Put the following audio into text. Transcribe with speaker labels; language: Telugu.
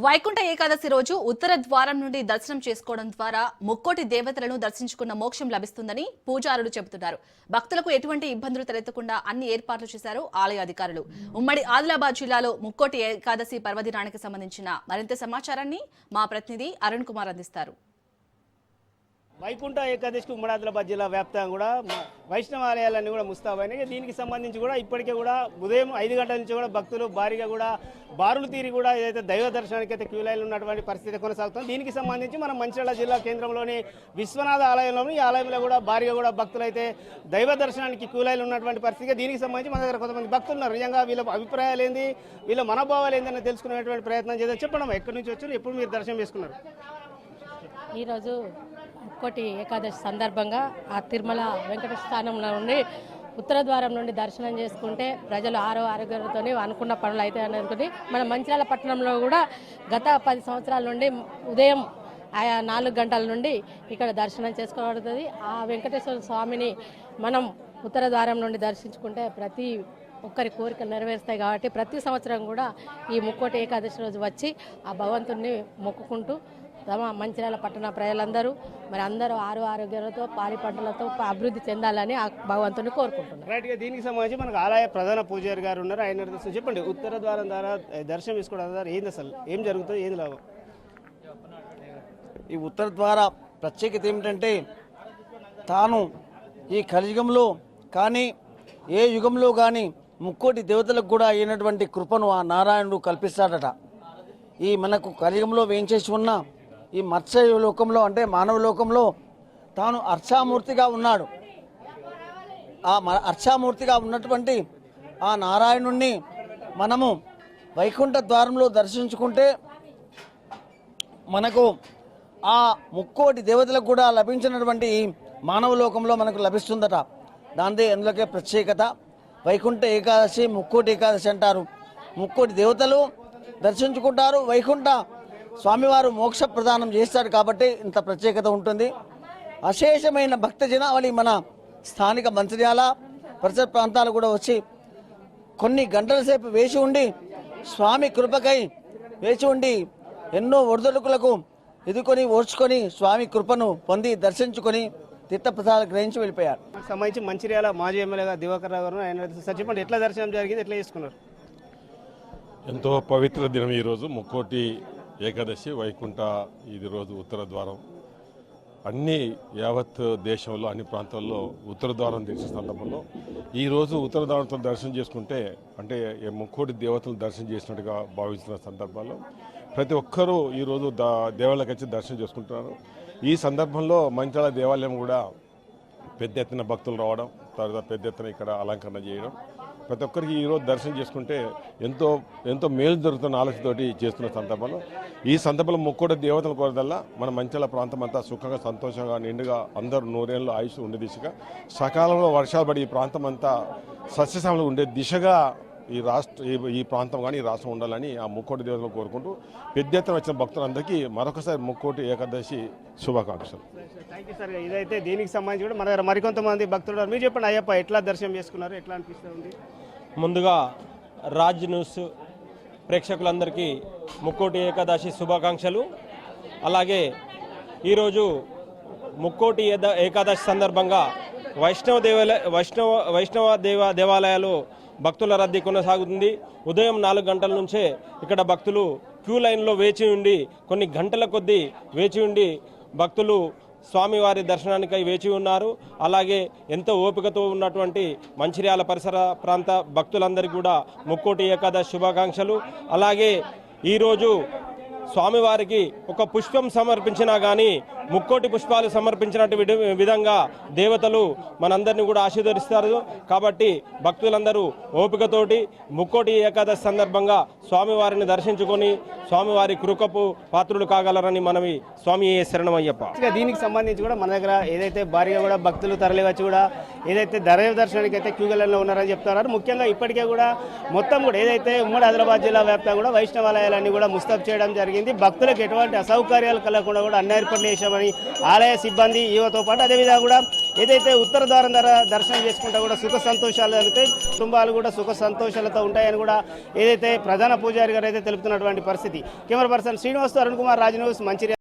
Speaker 1: వైకుంఠ ఏకాదశి రోజు ఉత్తర ద్వారం నుండి దర్శనం చేసుకోవడం ద్వారా ముక్కోటి దేవతలను దర్శించుకున్న మోక్షం లభిస్తుందని పూజారులు చెబుతున్నారు. భక్తులకు ఎటువంటి ఇబ్బందులు తలెత్తకుండా అన్ని ఏర్పాట్లు చేశారు ఆలయ అధికారులు. ఉమ్మడి ఆదిలాబాద్ జిల్లాలో ముక్కోటి ఏకాదశి పర్వదినానికి సంబంధించిన మరింత సమాచారాన్ని మా ప్రతినిధి అరుణ్ కుమార్ అందిస్తారు.
Speaker 2: వైకుంఠ ఏకాదశికి ఉమ్మడి ఆదిలాబాద్ జిల్లా వ్యాప్తంగా కూడా వైష్ణవ ఆలయాలన్నీ కూడా ముస్తాబైనాయి. దీనికి సంబంధించి కూడా ఇప్పటికే కూడా ఉదయం 5 గంటల నుంచి కూడా భక్తులు భారీగా కూడా బారులు తీరి కూడా ఏదైతే దైవ దర్శనానికి అయితే క్యూ లైన్లు ఉన్నటువంటి పరిస్థితి కొనసాగుతుంది. దీనికి సంబంధించి మనం మంచిర్యాల జిల్లా కేంద్రంలోని విశ్వనాథ ఆలయంలోని ఈ ఆలయంలో కూడా భారీగా కూడా భక్తులు అయితే దైవ దర్శనానికి క్యూ లైన్లు ఉన్నటువంటి పరిస్థితి. దీనికి సంబంధించి మన దగ్గర కొంతమంది భక్తులు ఉన్నారు. నిజంగా వీళ్ళ అభిప్రాయాలు ఏంది, వీళ్ళ మనోభావాలు ఏందని తెలుసుకునేటువంటి ప్రయత్నం చేద్దాం. చెప్పండి, ఎక్కడి నుంచి వచ్చారు, ఎప్పుడు మీరు దర్శనం చేసుకున్నారు?
Speaker 3: ఈరోజు ముక్కోటి ఏకాదశి సందర్భంగా ఆ తిరుమల వెంకటేశ్వర స్థానంలో నుండి ఉత్తర ద్వారం నుండి దర్శనం చేసుకుంటే ప్రజలు ఆరోగ్యంతో అనుకున్న పనులు అయితే అనుకుని మన మంచిర్యాల పట్టణంలో కూడా గత 10 సంవత్సరాల నుండి ఉదయం 4 గంటల నుండి ఇక్కడ దర్శనం చేసుకోబడుతుంది. ఆ వెంకటేశ్వర స్వామిని మనం ఉత్తర ద్వారం నుండి దర్శించుకుంటే ప్రతి ఒక్కరి కోరికలు నెరవేరుస్తాయి. కాబట్టి ప్రతి సంవత్సరం కూడా ఈ ముక్కోటి ఏకాదశి రోజు వచ్చి ఆ భగవంతుడిని మొక్కుకుంటూ తమ మంచిర్యాల పట్టణ ప్రజలందరూ మరి అందరూ ఆరోగ్యాలతో పాడి పంటలతో అభివృద్ధి చెందాలని ఆ భగవంతుని కోరుకుంటున్నారు.
Speaker 2: రైట్గా దీనికి సంబంధించి మనకు ఆలయ ప్రధాన పూజారి గారు ఉన్నారు. ఆయన చెప్పండి, ఉత్తర ద్వారం ద్వారా దర్శనం తీసుకోవడం ద్వారా ఏంది, అసలు ఏం జరుగుతుంది, ఏంది లాభం?
Speaker 4: ఈ ఉత్తర ద్వార ప్రత్యేకత ఏమిటంటే తాను ఈ కలియుగంలో కానీ ఏ యుగంలో కానీ ముక్కోటి దేవతలకు కూడా అయినటువంటి కృపను ఆ నారాయణుడు కల్పిస్తాడట. ఈ మనకు కలియుగంలో వేయించేసి ఉన్న ఈ మత్స్య లోకంలో అంటే మానవ లోకంలో తాను అర్చామూర్తిగా ఉన్నాడు. ఆ అర్చామూర్తిగా ఉన్నటువంటి ఆ నారాయణుణ్ణి మనము వైకుంఠ ద్వారంలో దర్శించుకుంటే మనకు ఆ ముక్కోటి దేవతలకు కూడా లభించినటువంటి మానవ లోకంలో మనకు లభిస్తుందట. దాందే అందులోకే ప్రత్యేకత. వైకుంఠ ఏకాదశి ముక్కోటి ఏకాదశి అంటారు. ముక్కోటి దేవతలు దర్శించుకుంటారు, వైకుంఠ స్వామివారు మోక్ష ప్రదానం చేస్తాడు కాబట్టి ఇంత ప్రత్యేకత ఉంటుంది. అశేషమైన భక్త జనావళి మన స్థానిక మంచిర్యాల పరిసర ప్రాంతాలు కూడా వచ్చి కొన్ని గంటల సేపు వేచి ఉండి స్వామి కృపకై వేచి ఉండి ఎన్నో ఒడిదొడుకులకు ఎదుర్కొని ఓర్చుకొని స్వామి కృపను పొంది దర్శించుకొని తీర్థప్రసాదాలు గ్రహించి వెళ్ళిపోయారు.
Speaker 2: సంబంధించి మంచిర్యాల మాజీ ఎమ్మెల్యేగా దివాకర్ రావు గారు ఆయన చెప్పండి, ఎట్లా దర్శనం జరిగింది, ఎట్లా చేసుకున్నారు?
Speaker 5: ఎంతో పవిత్ర దినం ఈరోజు ముక్కోటి ఏకాదశి వైకుంఠ. ఇది రోజు ఉత్తర ద్వారం అన్ని యావత్ దేశంలో అన్ని ప్రాంతాల్లో ఉత్తర ద్వారం తెరిచిన సందర్భంలో ఈరోజు ఉత్తర ద్వారంతో దర్శనం చేసుకుంటే అంటే ముక్కోటి దేవతలు దర్శనం చేసినట్టుగా భావించిన సందర్భాల్లో ప్రతి ఒక్కరూ ఈరోజు దేవాలయాలకు వచ్చి దర్శనం చేసుకుంటున్నారు. ఈ సందర్భంలో మంచిర్యాల దేవాలయం కూడా పెద్ద ఎత్తున భక్తులు రావడం, తర్వాత పెద్ద ఎత్తున ఇక్కడ అలంకరణ చేయడం, ప్రతి ఒక్కరికి ఈరోజు దర్శనం చేసుకుంటే ఎంతో ఎంతో మేలు జరుగుతున్న ఆలోచనతోటి చేస్తున్న సందర్భంలో ఈ సందర్భంలో ముక్కోటి దేవతల కోరదల్లా మన మంచిర్యాల ప్రాంతం అంతా సుఖంగా సంతోషంగా నిండుగా అందరూ 100 ఏళ్ళు ఆయుష్ ఉండే దిశగా, సకాలంలో వర్షాలు పడి ఈ ప్రాంతం అంతా సస్యశ్యామలు ఉండే దిశగా ఈ ప్రాంతం కానీ ఈ రాష్ట్రం ఉండాలని ఆ ముక్కోటి దేవతలు కోరుకుంటూ పెద్ద ఎత్తున వచ్చిన భక్తులందరికీ మరొకసారి ముక్కోటి ఏకాదశి శుభాకాంక్షలు.
Speaker 2: Thank you sir. ఇదైతే దీనికి సంబంధించి కూడా మన దగ్గర మరికొంతమంది భక్తులు మీరు చెప్పండి, అయ్యప్ప ఎట్లా దర్శనం చేసుకున్నారు, ఎట్లా అనిపిస్తుంది?
Speaker 6: ముందుగా రాజ్ న్యూస్ ప్రేక్షకులందరికీ ముక్కోటి ఏకాదశి శుభాకాంక్షలు. అలాగే ఈరోజు ముక్కోటి ఏకాదశి సందర్భంగా వైష్ణవ దేవాలయాలు భక్తుల రద్దీ కొనసాగుతుంది. ఉదయం 4 గంటల నుంచే ఇక్కడ భక్తులు క్యూ లైన్లో వేచి ఉండి కొన్ని గంటల కొద్దీ వేచి ఉండి భక్తులు స్వామివారి దర్శనానికై వేచి ఉన్నారు. అలాగే ఎంతో ఓపికతో ఉన్నటువంటి మంచిర్యాల పరిసర ప్రాంత భక్తులందరికీ కూడా ముక్కోటి ఏకాదశి శుభాకాంక్షలు. అలాగే ఈరోజు స్వామివారికి ఒక పుష్పం సమర్పించినా కానీ ముక్కోటి పుష్పాలు సమర్పించినట్టు విధంగా దేవతలు మనందరినీ కూడా ఆశీర్వదిస్తారు. కాబట్టి భక్తులందరూ ఓపికతోటి ముక్కోటి ఏకాదశి సందర్భంగా స్వామివారిని దర్శించుకొని స్వామివారి కృపకు పాత్రులు కాగలరని మనవి. స్వామి శరణమయ్యప్ప.
Speaker 2: దీనికి సంబంధించి కూడా మన దగ్గర ఏదైతే భారీగా కూడా భక్తులు తరలివచ్చి కూడా ఏదైతే దైవ దర్శనానికి అయితే క్యూ లైన్లో ఉన్నారని చెప్తున్నారు. ముఖ్యంగా ఇప్పటికే కూడా మొత్తం కూడా ఏదైతే ఉమ్మడి ఆదిలాబాద్ జిల్లా వ్యాప్తంగా కూడా వైష్ణవాలయాలన్నీ కూడా ముస్తాబు చేయడం జరిగింది. భక్తులకు ఎటువంటి అసౌకర్యాలు కలగకుండా కూడా అన్ని ఏర్పాట్లు చేశామని చేస్తున్నటువంటి ఆలయ సిబ్బంది యువతో పాటు అదేవిధంగా కూడా ఏదైతే ఉత్తర ద్వారం ద్వారా దర్శనం చేసుకుంటా కూడా సుఖ సంతోషాలు జరుగుతాయి, కుటుంబాలు కూడా సుఖ సంతోషాలతో ఉంటాయని కూడా ఏదైతే ప్రధాన పూజారి గారు అయితే తెలుపుతున్నటువంటి పరిస్థితి. Camera person Srinivas, Arun Kumar, Raj news, Mancherial.